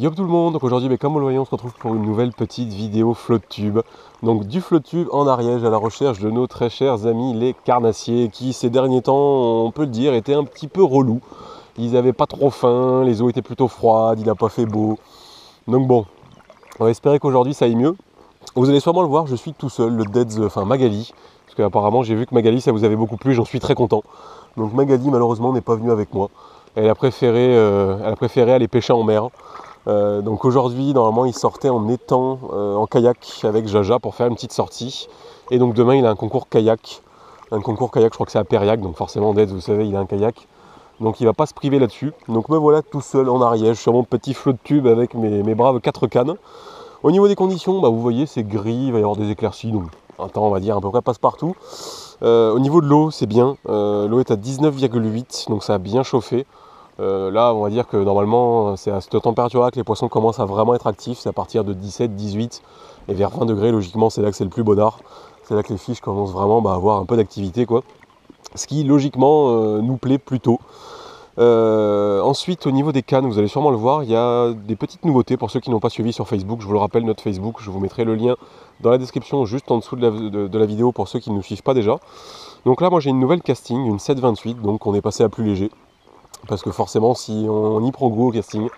Yo tout le monde, donc aujourd'hui comme vous le voyez on se retrouve pour une nouvelle petite vidéo flotte-tube. Donc du flotte-tube en Ariège à la recherche de nos très chers amis les carnassiers qui ces derniers temps, on peut le dire, étaient un petit peu relous. Ils n'avaient pas trop faim, les eaux étaient plutôt froides, il n'a pas fait beau. Donc bon, on va espérer qu'aujourd'hui ça aille mieux. Vous allez sûrement le voir, je suis tout seul, le Deads, enfin Magali. Parce qu'apparemment j'ai vu que Magali ça vous avait beaucoup plu, j'en suis très content. Donc Magali malheureusement n'est pas venue avec moi. Elle a préféré aller pêcher en mer. Donc aujourd'hui, normalement, il sortait en étang, en kayak avec Jaja pour faire une petite sortie. Et donc demain, il a un concours kayak. Un concours kayak, je crois que c'est à Périac, donc forcément, Deads, vous savez, il a un kayak. Donc il va pas se priver là-dessus. Donc me voilà tout seul en Ariège sur mon petit flot de tube avec mes braves 4 cannes. Au niveau des conditions, vous voyez, c'est gris, il va y avoir des éclaircies, donc un temps, on va dire, à peu près passe-partout. Au niveau de l'eau, c'est bien. L'eau est à 19,8, donc ça a bien chauffé. Là, on va dire que normalement, c'est à cette température-là que les poissons commencent à vraiment être actifs. C'est à partir de 17, 18 et vers 20 degrés, logiquement, c'est là que c'est le plus bonheur. C'est là que les fiches commencent vraiment à avoir un peu d'activité, quoi. Ce qui, logiquement, nous plaît plutôt. Ensuite, au niveau des cannes, vous allez sûrement le voir, il y a des petites nouveautés pour ceux qui n'ont pas suivi sur Facebook. Je vous le rappelle, notre Facebook, je vous mettrai le lien dans la description, juste en dessous de la vidéo pour ceux qui ne nous suivent pas déjà. Donc là, moi, j'ai une nouvelle casting, une 728, donc on est passé à plus léger. Parce que forcément, si on y prend goût au casting,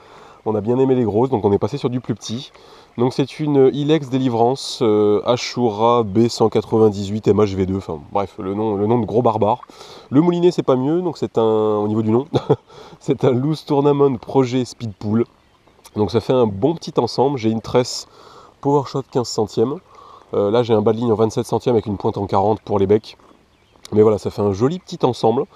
on a bien aimé les grosses, donc on est passé sur du plus petit. Donc c'est une Ilex Délivrance Ashura B198 MHV2, enfin bref, le nom de gros barbare. Le moulinet c'est pas mieux, donc c'est au niveau du nom, c'est un Loose Tournament Projet Speedpool. Donc ça fait un bon petit ensemble, j'ai une tresse PowerShot 15 centièmes. Là j'ai un bas de ligne en 27 centièmes avec une pointe en 40 pour les becs. Mais voilà, ça fait un joli petit ensemble.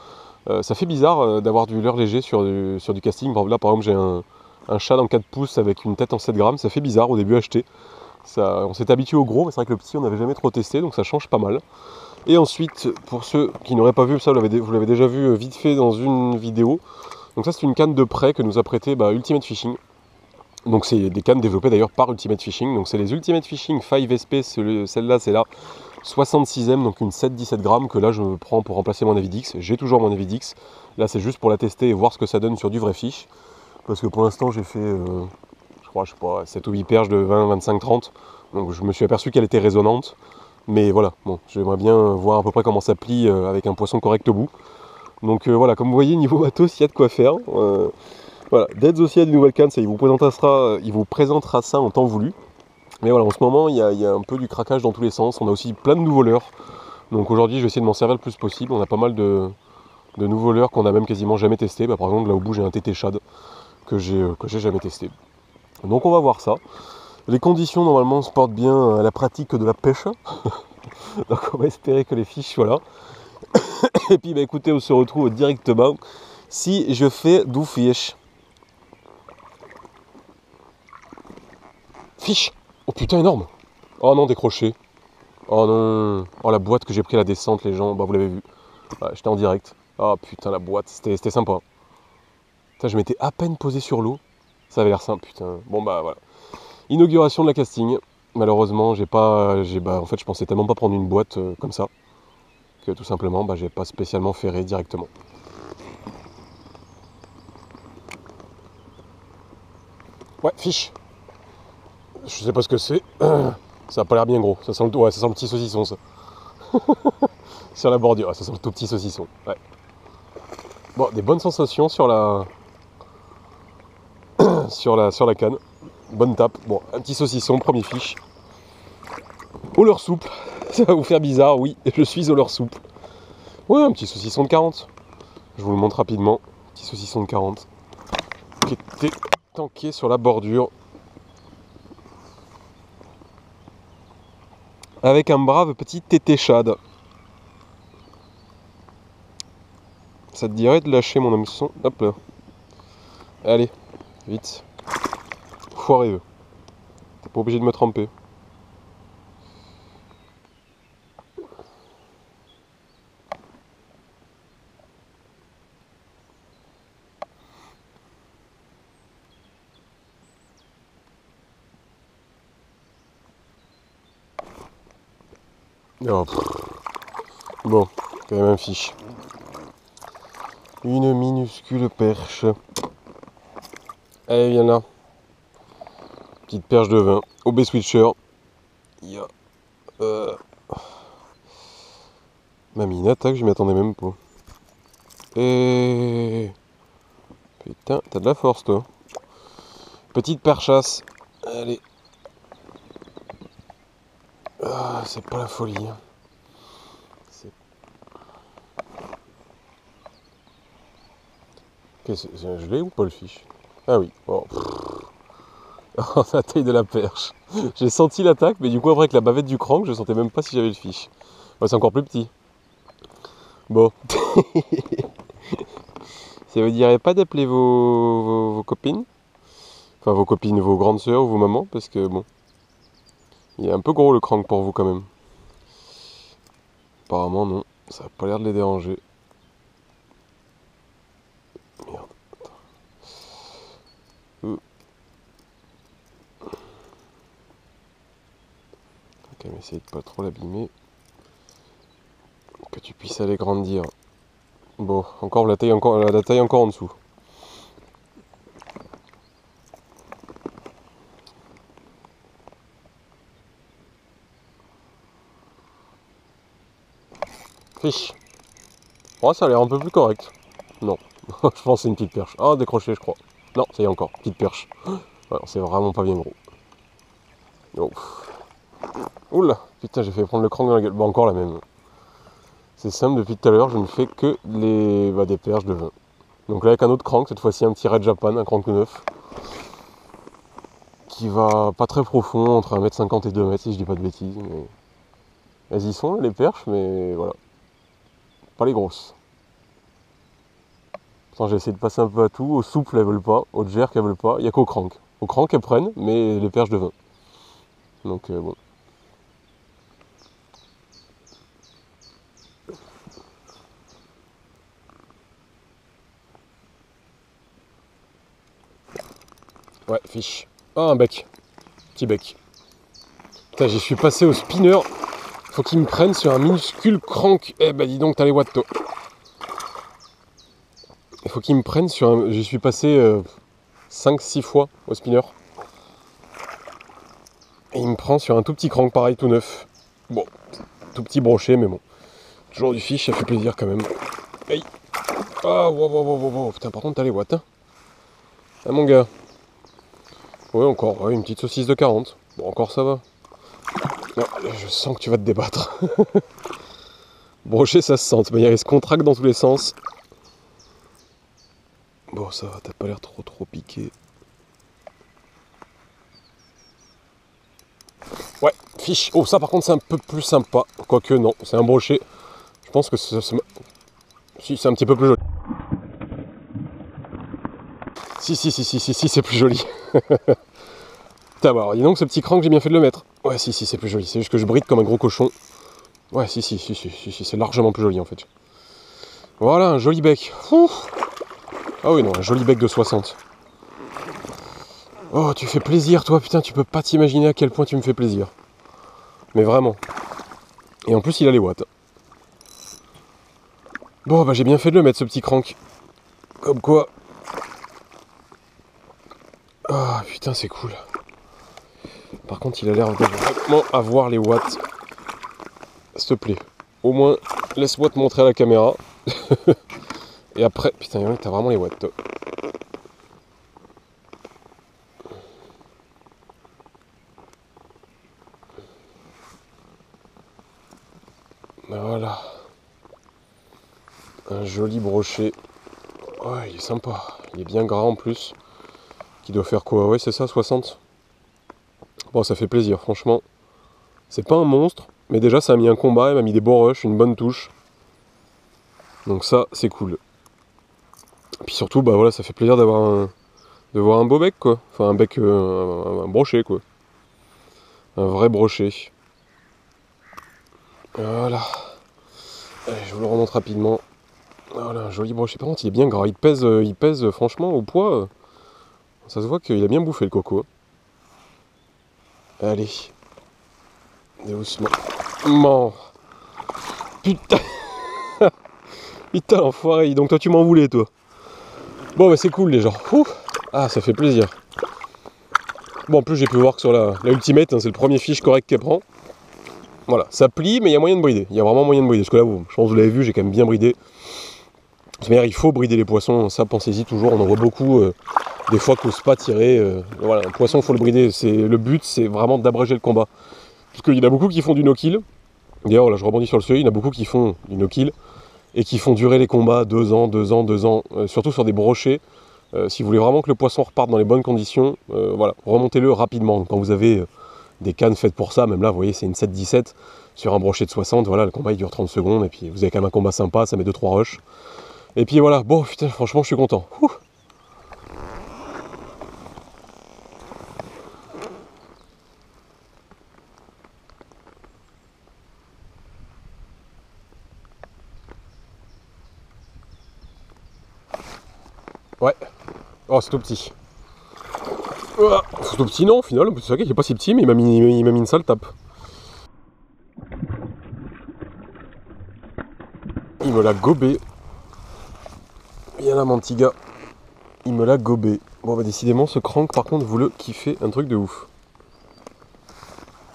Ça fait bizarre d'avoir du leurre léger sur du casting. Là par exemple j'ai un chat dans 4 pouces avec une tête en 7 grammes. Ça fait bizarre au début acheté. On s'est habitué au gros, mais c'est vrai que le petit on n'avait jamais trop testé, donc ça change pas mal. Et ensuite, pour ceux qui n'auraient pas vu ça, vous l'avez déjà vu vite fait dans une vidéo. Donc ça c'est une canne de prêt que nous a prêté Ultimate Fishing. Donc c'est des cannes développées d'ailleurs par Ultimate Fishing. Donc c'est les Ultimate Fishing 5SP, celle-là c'est la 66e, donc une 7-17 grammes que là je me prends pour remplacer mon Avidix. J'ai toujours mon Avidix. Là c'est juste pour la tester et voir ce que ça donne sur du vrai fiche. Parce que pour l'instant j'ai fait, je sais pas, 7 ou 8 perches de 20, 25, 30. Donc je me suis aperçu qu'elle était résonante. Mais voilà, bon, j'aimerais bien voir à peu près comment ça plie avec un poisson correct au bout. Donc voilà, comme vous voyez, niveau matos, il y a de quoi faire. Voilà, Deads aussi a des nouvelles cannes, ça, il vous présentera ça en temps voulu. Mais voilà, en ce moment, il y a un peu du craquage dans tous les sens. On a aussi plein de nouveaux leurres. Donc aujourd'hui, je vais essayer de m'en servir le plus possible. On a pas mal de nouveaux leurres qu'on a même quasiment jamais testé. Par exemple, là au bout, j'ai un TT Shad que j'ai jamais testé. Donc on va voir ça. Les conditions, normalement, se portent bien à la pratique de la pêche. Donc on va espérer que les fiches soient là. Et puis, écoutez, on se retrouve directement si je fais du fiche. Fiche! Oh putain, énorme! Oh non, décroché. Oh non. Oh la boîte que j'ai pris à la descente, les gens, vous l'avez vu. Ouais, j'étais en direct. Oh putain, la boîte, c'était sympa. Putain, je m'étais à peine posé sur l'eau. Ça avait l'air simple, putain. Bon voilà. Inauguration de la casting. Malheureusement, en fait, je pensais tellement pas prendre une boîte comme ça que tout simplement, j'ai pas spécialement ferré directement. Ouais, fiche. Je sais pas ce que c'est. Ça a pas l'air bien gros. Ça sent le petit saucisson, ça. Sur la bordure. Ouais, ça sent le tout petit saucisson. Ouais. Bon, des bonnes sensations sur la canne. Bonne tape. Bon, un petit saucisson, premier fiche. Au leurre souple. Ça va vous faire bizarre, oui. Je suis au leurre souple. Ouais, un petit saucisson de 40. Je vous le montre rapidement. Petit saucisson de 40. Qui était tanké sur la bordure. Avec un brave petit tété Shad. Ça te dirait de lâcher mon hameçon? Hop là. Allez, vite. Foireux. T'es pas obligé de me tremper. Oh, bon, quand même un fiche. Une minuscule perche. Allez, viens là. Petite perche de vin, OB Switcher. Il y a... Mamie, une attaque, je m'y attendais même pas. Et... Putain, t'as de la force toi. Petite perchasse. Allez. Ah, c'est pas la folie. Hein. Je l'ai ou pas le fiche? Ah oui. Oh, oh, la taille de la perche. J'ai senti l'attaque, mais du coup après avec la bavette du crank, je sentais même pas si j'avais le fiche. Ouais, c'est encore plus petit. Bon. Ça vous dirait pas d'appeler vos copines? Enfin vos copines, vos grandes sœurs ou vos mamans, parce que bon. Il est un peu gros le crank pour vous quand même. Apparemment non, ça a pas l'air de les déranger. Merde. Ok, mais essayez de pas trop l'abîmer. Que tu puisses aller grandir. Bon, encore la taille encore en dessous. Fiche. Oh, ça a l'air un peu plus correct. Non, je pense que c'est une petite perche. Ah, décroché, je crois. Non, ça y est encore, petite perche. Alors, c'est vraiment pas bien gros. Oh. Oula, putain, j'ai fait prendre le crank dans la gueule. Bon, encore la même. C'est simple, depuis tout à l'heure, je ne fais que des perches de vin. Donc là, avec un autre crank, cette fois-ci un petit Red Japan, un crank neuf. Qui va pas très profond, entre 1m50 et 2m, si je dis pas de bêtises. Mais... elles y sont, les perches, mais voilà. Pas les grosses. J'ai essayé de passer un peu à tout. Au souple, elles veulent pas. Au jerk, elles veulent pas. Il n'y a qu'au crank. Au crank, elles prennent, mais les perches de vin. Donc, bon. Ouais, fiche. Ah, un bec. Petit bec. Putain, j'y suis passé au spinner. Faut qu'il me prenne sur un minuscule crank. Eh ben, dis donc, t'as les watts, toi. Il faut qu'il me prenne sur un... J'y suis passé 5-6 fois au spinner. Et il me prend sur un tout petit crank, pareil, tout neuf. Bon, tout petit brochet, mais bon. Toujours du fiche, ça fait plaisir quand même. Aïe. Ah, wow. Putain, par contre, t'as les watts, hein. Ah, mon gars. Ouais, encore, ouais, une petite saucisse de 40. Bon, encore ça va. Non, là, je sens que tu vas te débattre. Brochet, ça se sent. Il se contracte dans tous les sens. Bon, ça va, t'as pas l'air trop piqué. Ouais, fiche. Oh, ça par contre, c'est un peu plus sympa. Quoique, non, c'est un brochet. Je pense que si, c'est un petit peu plus joli. Si, c'est plus joli. Putain, bah alors, dis donc, ce petit crank, j'ai bien fait de le mettre. Ouais, si, c'est plus joli. C'est juste que je bride comme un gros cochon. Ouais, si, c'est largement plus joli en fait. Voilà, un joli bec. Ouf. Ah oui, non, un joli bec de 60. Oh, tu fais plaisir, toi, putain, tu peux pas t'imaginer à quel point tu me fais plaisir. Mais vraiment. Et en plus, il a les watts. Bon, bah j'ai bien fait de le mettre, ce petit crank. Comme quoi. Ah, putain, c'est cool. Par contre, il a l'air de vraiment avoir les watts. S'il te plaît. Au moins, laisse-moi te montrer à la caméra. Et après, putain, t'as vraiment les watts, toi. Voilà. Un joli brochet. Ouais, il est sympa. Il est bien gras en plus. Qui doit faire quoi? Ouais, c'est ça, 60. Bon, ça fait plaisir, franchement. C'est pas un monstre, mais déjà, ça a mis un combat. Il m'a mis des beaux rushs, une bonne touche. Donc ça, c'est cool. Et puis surtout, bah voilà, ça fait plaisir de voir un beau bec, quoi. Enfin, un bec, un brochet, quoi. Un vrai brochet. Voilà. Allez, je vous le remonte rapidement. Voilà, un joli brochet. Par contre, il est bien gras. Il pèse franchement, au poids. Ça se voit qu'il a bien bouffé le coco. Allez. Doucement. Man. Putain. Putain, l'enfoiré. Donc toi, tu m'en voulais, toi. Bon, bah c'est cool, les gens. Ouh. Ah, ça fait plaisir. Bon, en plus j'ai pu voir que sur la Ultimate, hein, c'est le premier fiche correct qu'elle prend. Voilà, ça plie, mais il y a moyen de brider. Il y a vraiment moyen de brider. Parce que là, je pense que vous l'avez vu, j'ai quand même bien bridé. De toute manière, il faut brider les poissons, ça pensez-y toujours. On en voit beaucoup, des fois qu'ose pas tirer. Voilà, un poisson, il faut le brider. Le but, c'est vraiment d'abréger le combat. Parce qu'il y en a beaucoup qui font du no-kill. D'ailleurs, là, je rebondis sur le sujet, il y en a beaucoup qui font du no-kill et qui font durer les combats 2 ans, 2 ans, 2 ans, surtout sur des brochets. Si vous voulez vraiment que le poisson reparte dans les bonnes conditions, voilà, remontez-le rapidement. Quand vous avez des cannes faites pour ça, même là, vous voyez, c'est une 7-17 sur un brochet de 60, voilà, le combat il dure 30 secondes, et puis vous avez quand même un combat sympa, ça met 2-3 rushs. Et puis voilà, bon, putain, franchement, je suis content. Ouh. Ouais. Oh, c'est tout petit. C'est tout petit, non, au final. C'est vrai qu'il est pas si petit, mais il m'a mis une sale tape. Il me l'a gobé. Il y en a mon petit gars. Il me l'a gobé. Bon, bah décidément, ce crank, par contre, vous le kiffez, un truc de ouf.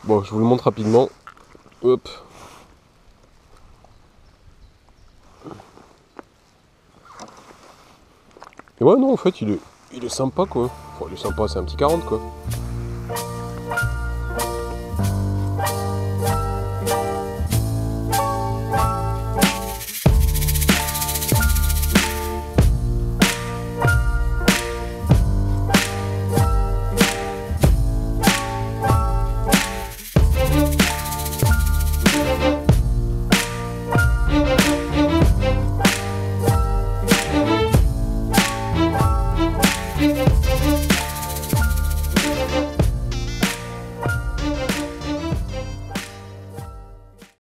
Bon, je vous le montre rapidement. Hop. Et ouais, non, en fait, il est sympa, quoi. Enfin, il est sympa, c'est un petit 40, quoi.